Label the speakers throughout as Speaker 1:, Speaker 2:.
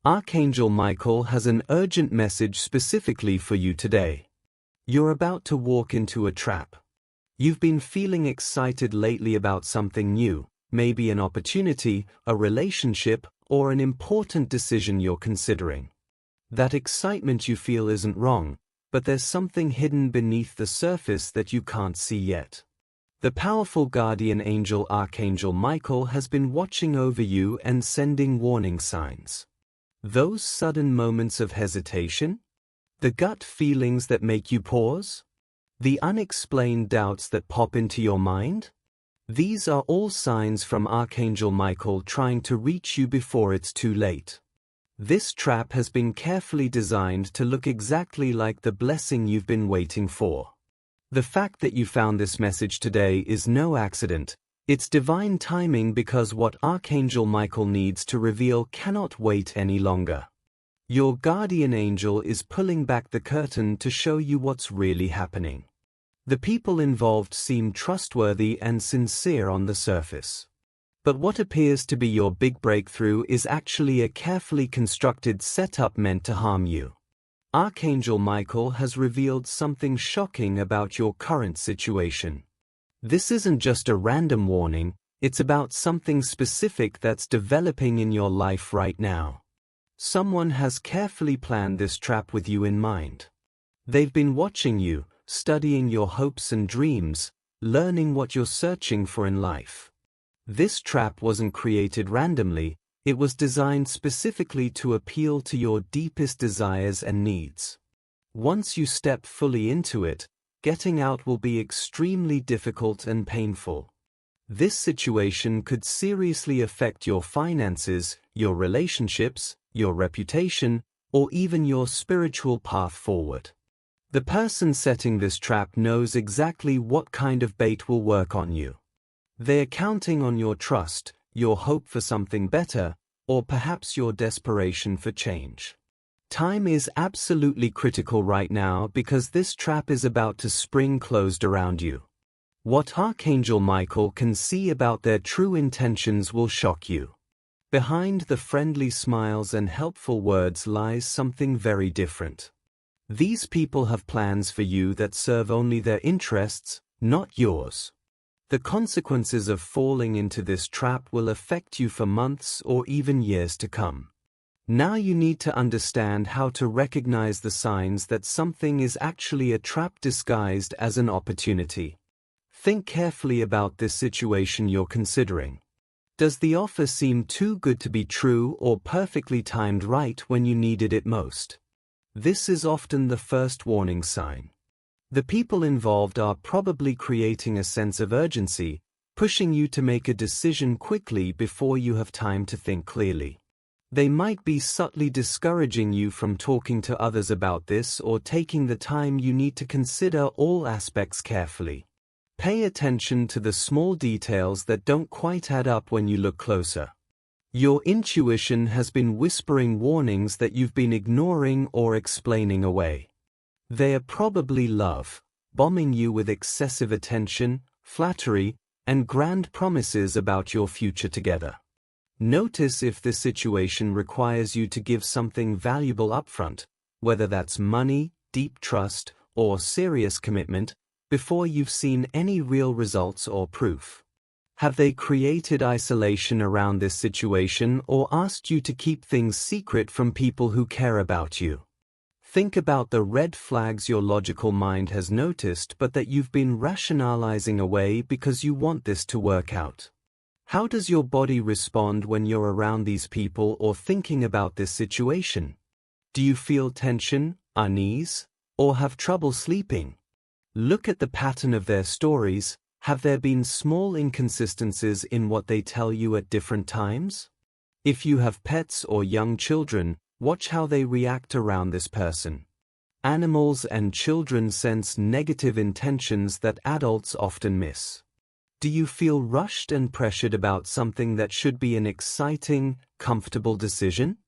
Speaker 1: Archangel Michael has an urgent message specifically for you today. You're about to walk into a trap. You've been feeling excited lately about something new, maybe an opportunity, a relationship, or an important decision you're considering. That excitement you feel isn't wrong, but there's something hidden beneath the surface that you can't see yet. The powerful guardian angel Archangel Michael has been watching over you and sending warning signs. Those sudden moments of hesitation? The gut feelings that make you pause? The unexplained doubts that pop into your mind? These are all signs from Archangel Michael trying to reach you before it's too late. This trap has been carefully designed to look exactly like the blessing you've been waiting for. The fact that you found this message today is no accident. It's divine timing because what Archangel Michael needs to reveal cannot wait any longer. Your guardian angel is pulling back the curtain to show you what's really happening. The people involved seem trustworthy and sincere on the surface. But what appears to be your big breakthrough is actually a carefully constructed setup meant to harm you. Archangel Michael has revealed something shocking about your current situation. This isn't just a random warning, it's about something specific that's developing in your life right now. Someone has carefully planned this trap with you in mind. They've been watching you, studying your hopes and dreams, learning what you're searching for in life. This trap wasn't created randomly, it was designed specifically to appeal to your deepest desires and needs. Once you step fully into it, getting out will be extremely difficult and painful. This situation could seriously affect your finances, your relationships, your reputation, or even your spiritual path forward. The person setting this trap knows exactly what kind of bait will work on you. They're counting on your trust, your hope for something better, or perhaps your desperation for change. Time is absolutely critical right now because this trap is about to spring closed around you. What Archangel Michael can see about their true intentions will shock you. Behind the friendly smiles and helpful words lies something very different. These people have plans for you that serve only their interests, not yours. The consequences of falling into this trap will affect you for months or even years to come. Now you need to understand how to recognize the signs that something is actually a trap disguised as an opportunity. Think carefully about this situation you're considering. Does the offer seem too good to be true or perfectly timed right when you needed it most? This is often the first warning sign. The people involved are probably creating a sense of urgency, pushing you to make a decision quickly before you have time to think clearly. They might be subtly discouraging you from talking to others about this or taking the time you need to consider all aspects carefully. Pay attention to the small details that don't quite add up when you look closer. Your intuition has been whispering warnings that you've been ignoring or explaining away. They are probably bombing you with excessive attention, flattery, and grand promises about your future together. Notice if this situation requires you to give something valuable upfront, whether that's money, deep trust, or serious commitment, before you've seen any real results or proof. Have they created isolation around this situation or asked you to keep things secret from people who care about you? Think about the red flags your logical mind has noticed but that you've been rationalizing away because you want this to work out. How does your body respond when you're around these people or thinking about this situation? Do you feel tension, unease, or have trouble sleeping? Look at the pattern of their stories. Have there been small inconsistencies in what they tell you at different times? If you have pets or young children, watch how they react around this person. Animals and children sense negative intentions that adults often miss. Do you feel rushed and pressured about something that should be an exciting, comfortable decision?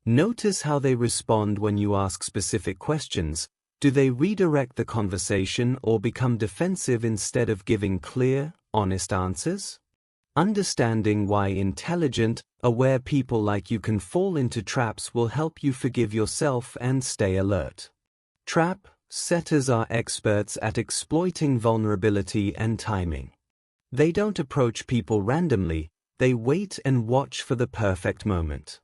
Speaker 1: Notice how they respond when you ask specific questions. Do they redirect the conversation or become defensive instead of giving clear, honest answers? Understanding why intelligent, aware people like you can fall into traps will help you forgive yourself and stay alert. Trap setters are experts at exploiting vulnerability and timing. They don't approach people randomly, they wait and watch for the perfect moment.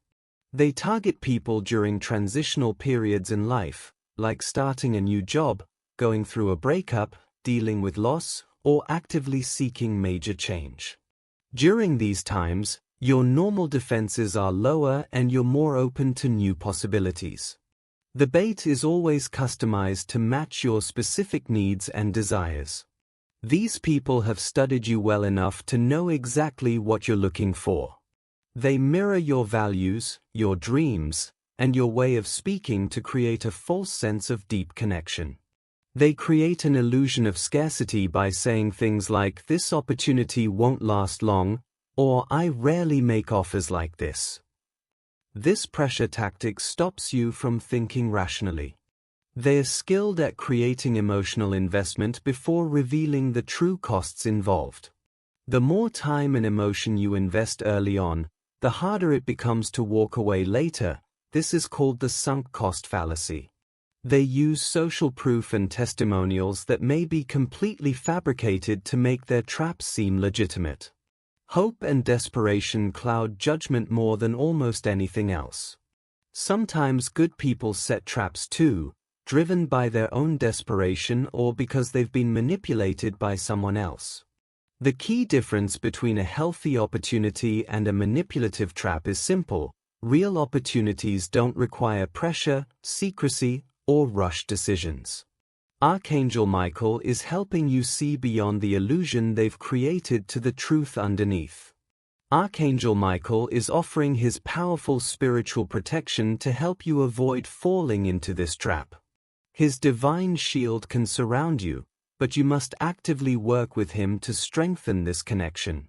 Speaker 1: They target people during transitional periods in life, like starting a new job, going through a breakup, dealing with loss, or actively seeking major change. During these times, your normal defenses are lower and you're more open to new possibilities. The bait is always customized to match your specific needs and desires. These people have studied you well enough to know exactly what you're looking for. They mirror your values, your dreams, and your way of speaking to create a false sense of deep connection. They create an illusion of scarcity by saying things like, "This opportunity won't last long," or "I rarely make offers like this." This pressure tactic stops you from thinking rationally. They are skilled at creating emotional investment before revealing the true costs involved. The more time and emotion you invest early on, the harder it becomes to walk away later. This is called the sunk cost fallacy. They use social proof and testimonials that may be completely fabricated to make their traps seem legitimate. Hope and desperation cloud judgment more than almost anything else. Sometimes good people set traps too, driven by their own desperation or because they've been manipulated by someone else. The key difference between a healthy opportunity and a manipulative trap is simple. Real opportunities don't require pressure, secrecy, or rushed decisions. Archangel Michael is helping you see beyond the illusion they've created to the truth underneath. Archangel Michael is offering his powerful spiritual protection to help you avoid falling into this trap. His divine shield can surround you, but you must actively work with him to strengthen this connection.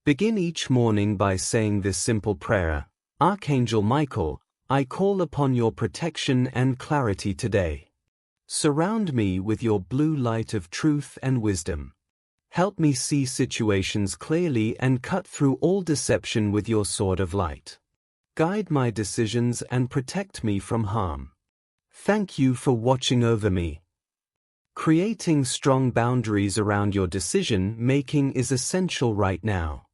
Speaker 1: Begin each morning by saying this simple prayer: Archangel Michael, I call upon your protection and clarity today. Surround me with your blue light of truth and wisdom. Help me see situations clearly and cut through all deception with your sword of light. Guide my decisions and protect me from harm. Thank you for watching over me. Creating strong boundaries around your decision-making is essential right now.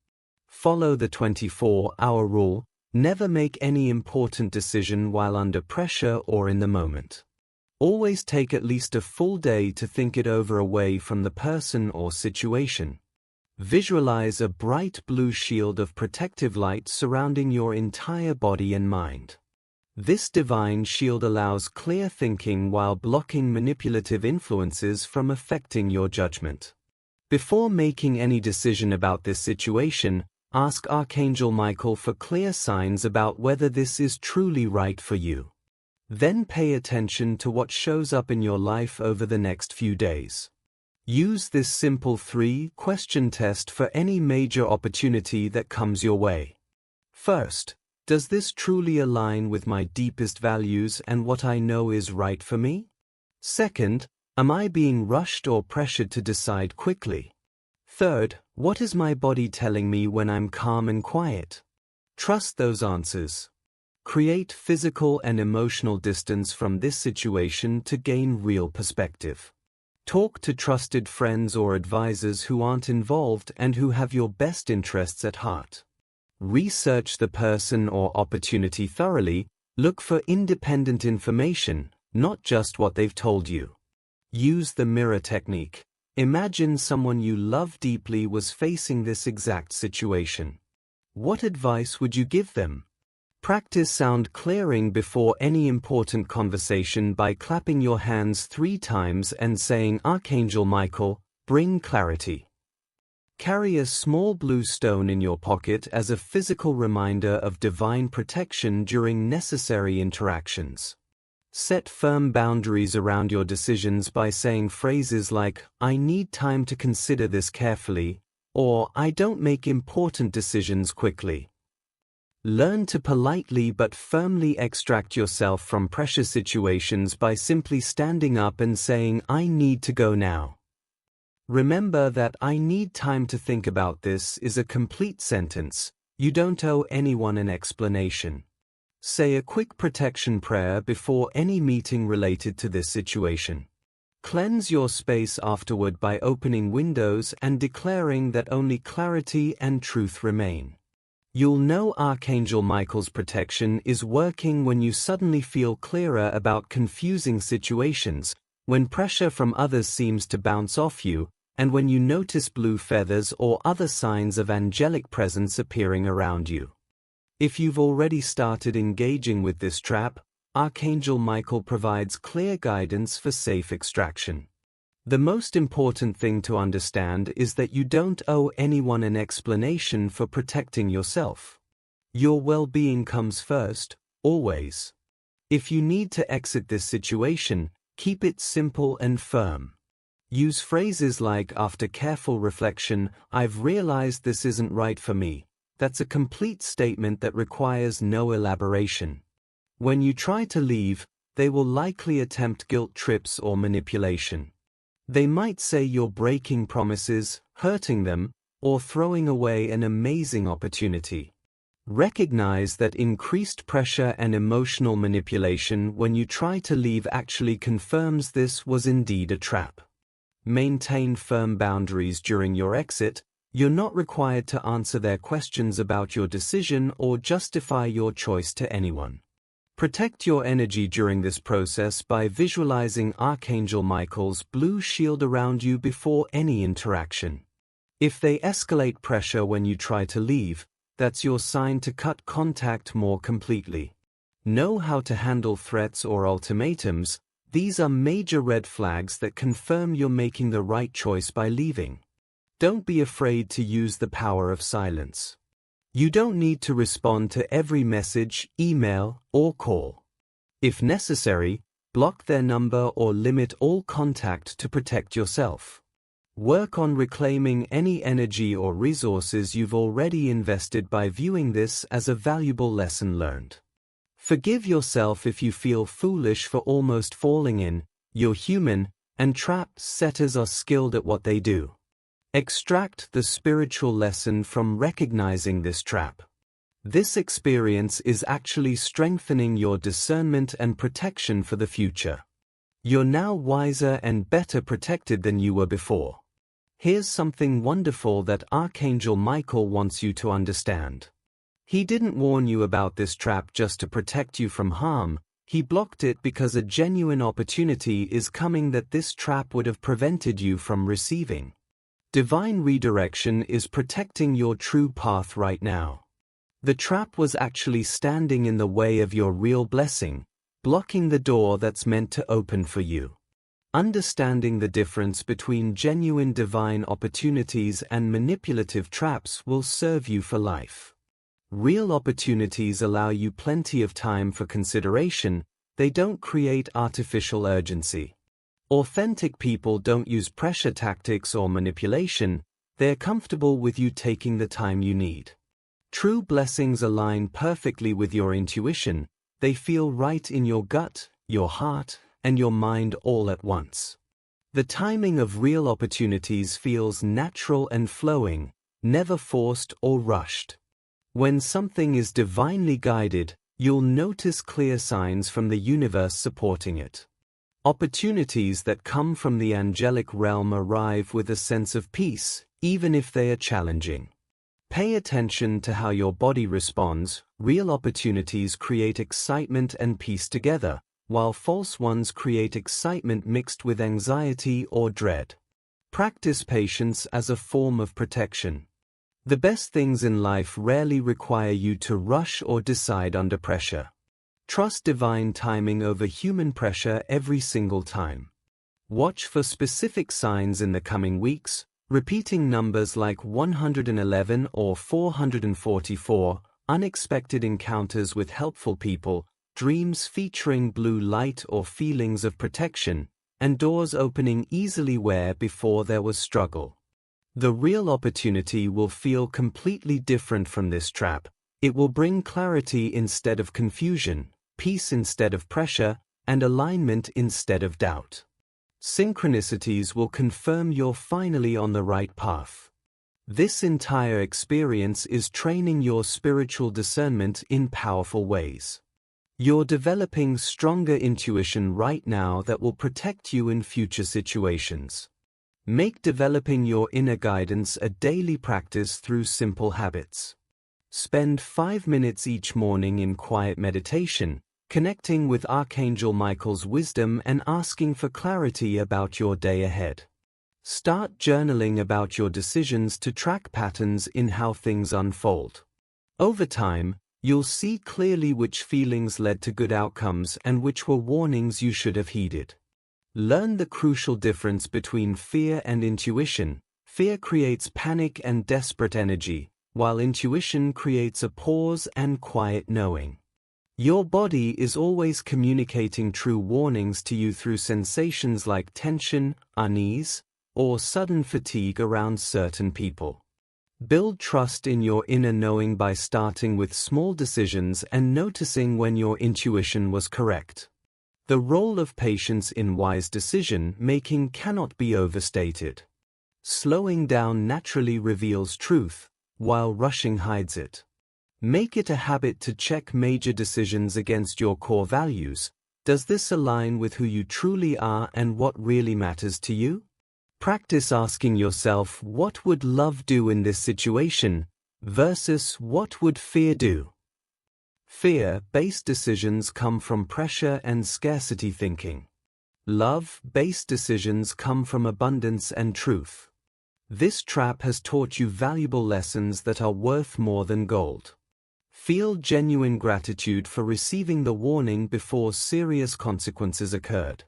Speaker 1: Follow the 24-hour rule. Never make any important decision while under pressure or in the moment. Always take at least a full day to think it over away from the person or situation. Visualize a bright blue shield of protective light surrounding your entire body and mind. This divine shield allows clear thinking while blocking manipulative influences from affecting your judgment. Before making any decision about this situation, ask Archangel Michael for clear signs about whether this is truly right for you. Then pay attention to what shows up in your life over the next few days. Use this simple 3-question test for any major opportunity that comes your way. First, does this truly align with my deepest values and what I know is right for me? Second, am I being rushed or pressured to decide quickly? Third, what is my body telling me when I'm calm and quiet? Trust those answers. Create physical and emotional distance from this situation to gain real perspective. Talk to trusted friends or advisors who aren't involved and who have your best interests at heart. Research the person or opportunity thoroughly. Look for independent information, not just what they've told you. Use the mirror technique. Imagine someone you love deeply was facing this exact situation. What advice would you give them? Practice sound clearing before any important conversation by clapping your hands 3 times and saying, Archangel Michael, bring clarity. Carry a small blue stone in your pocket as a physical reminder of divine protection during necessary interactions. Set firm boundaries around your decisions by saying phrases like, I need time to consider this carefully, or I don't make important decisions quickly. Learn to politely but firmly extract yourself from pressure situations by simply standing up and saying, I need to go now. Remember that "I need time to think about this" is a complete sentence. You don't owe anyone an explanation. Say a quick protection prayer before any meeting related to this situation. Cleanse your space afterward by opening windows and declaring that only clarity and truth remain. You'll know Archangel Michael's protection is working when you suddenly feel clearer about confusing situations, when pressure from others seems to bounce off you, and when you notice blue feathers or other signs of angelic presence appearing around you. If you've already started engaging with this trap, Archangel Michael provides clear guidance for safe extraction. The most important thing to understand is that you don't owe anyone an explanation for protecting yourself. Your well-being comes first, always. If you need to exit this situation, keep it simple and firm. Use phrases like, "After careful reflection, I've realized this isn't right for me." That's a complete statement that requires no elaboration. When you try to leave, they will likely attempt guilt trips or manipulation. They might say you're breaking promises, hurting them, or throwing away an amazing opportunity. Recognize that increased pressure and emotional manipulation when you try to leave actually confirms this was indeed a trap. Maintain firm boundaries during your exit. You're not required to answer their questions about your decision or justify your choice to anyone. Protect your energy during this process by visualizing Archangel Michael's blue shield around you before any interaction. If they escalate pressure when you try to leave, that's your sign to cut contact more completely. Know how to handle threats or ultimatums. These are major red flags that confirm you're making the right choice by leaving. Don't be afraid to use the power of silence. You don't need to respond to every message, email, or call. If necessary, block their number or limit all contact to protect yourself. Work on reclaiming any energy or resources you've already invested by viewing this as a valuable lesson learned. Forgive yourself if you feel foolish for almost falling in. You're human, and trap setters are skilled at what they do. Extract the spiritual lesson from recognizing this trap. This experience is actually strengthening your discernment and protection for the future. You're now wiser and better protected than you were before. Here's something wonderful that Archangel Michael wants you to understand. He didn't warn you about this trap just to protect you from harm. He blocked it because a genuine opportunity is coming that this trap would have prevented you from receiving. Divine redirection is protecting your true path right now. The trap was actually standing in the way of your real blessing, blocking the door that's meant to open for you. Understanding the difference between genuine divine opportunities and manipulative traps will serve you for life. Real opportunities allow you plenty of time for consideration. They don't create artificial urgency. Authentic people don't use pressure tactics or manipulation. They're comfortable with you taking the time you need. True blessings align perfectly with your intuition. They feel right in your gut, your heart, and your mind all at once. The timing of real opportunities feels natural and flowing, never forced or rushed. When something is divinely guided, you'll notice clear signs from the universe supporting it. Opportunities that come from the angelic realm arrive with a sense of peace, even if they are challenging. Pay attention to how your body responds. Real opportunities create excitement and peace together, while false ones create excitement mixed with anxiety or dread. Practice patience as a form of protection. The best things in life rarely require you to rush or decide under pressure. Trust divine timing over human pressure every single time. Watch for specific signs in the coming weeks. Repeating numbers like 111 or 444, unexpected encounters with helpful people, dreams featuring blue light or feelings of protection, and doors opening easily where before there was struggle. The real opportunity will feel completely different from this trap. It will bring clarity instead of confusion, peace instead of pressure, and alignment instead of doubt. Synchronicities will confirm you're finally on the right path. This entire experience is training your spiritual discernment in powerful ways. You're developing stronger intuition right now that will protect you in future situations. Make developing your inner guidance a daily practice through simple habits. Spend 5 minutes each morning in quiet meditation, connecting with Archangel Michael's wisdom and asking for clarity about your day ahead. Start journaling about your decisions to track patterns in how things unfold. Over time, you'll see clearly which feelings led to good outcomes and which were warnings you should have heeded. Learn the crucial difference between fear and intuition. Fear creates panic and desperate energy, while intuition creates a pause and quiet knowing. Your body is always communicating true warnings to you through sensations like tension, unease, or sudden fatigue around certain people. Build trust in your inner knowing by starting with small decisions and noticing when your intuition was correct. The role of patience in wise decision-making cannot be overstated. Slowing down naturally reveals truth, while rushing hides it. Make it a habit to check major decisions against your core values. Does this align with who you truly are and what really matters to you? Practice asking yourself, what would love do in this situation, versus what would fear do? Fear-based decisions come from pressure and scarcity thinking. Love-based decisions come from abundance and truth. This trap has taught you valuable lessons that are worth more than gold. Feel genuine gratitude for receiving the warning before serious consequences occurred.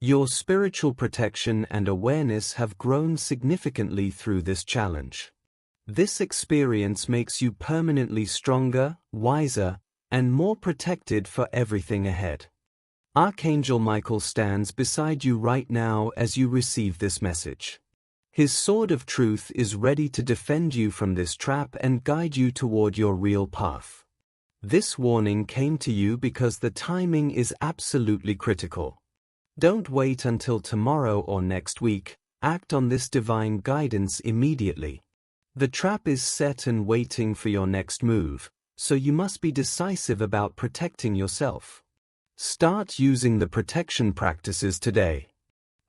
Speaker 1: Your spiritual protection and awareness have grown significantly through this challenge. This experience makes you permanently stronger, wiser, and more protected for everything ahead. Archangel Michael stands beside you right now as you receive this message. His sword of truth is ready to defend you from this trap and guide you toward your real path. This warning came to you because the timing is absolutely critical. Don't wait until tomorrow or next week. Act on this divine guidance immediately. The trap is set and waiting for your next move, so you must be decisive about protecting yourself. Start using the protection practices today.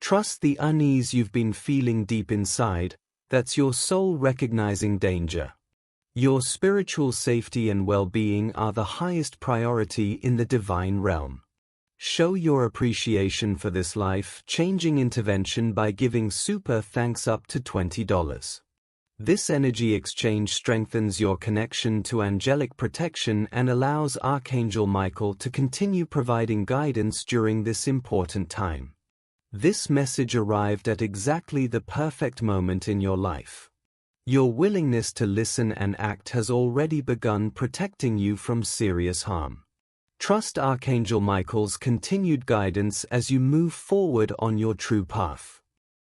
Speaker 1: Trust the unease you've been feeling deep inside. That's your soul recognizing danger. Your spiritual safety and well-being are the highest priority in the divine realm. Show your appreciation for this life-changing intervention by giving super thanks up to $20. This energy exchange strengthens your connection to angelic protection and allows Archangel Michael to continue providing guidance during this important time. This message arrived at exactly the perfect moment in your life. Your willingness to listen and act has already begun protecting you from serious harm. Trust Archangel Michael's continued guidance as you move forward on your true path.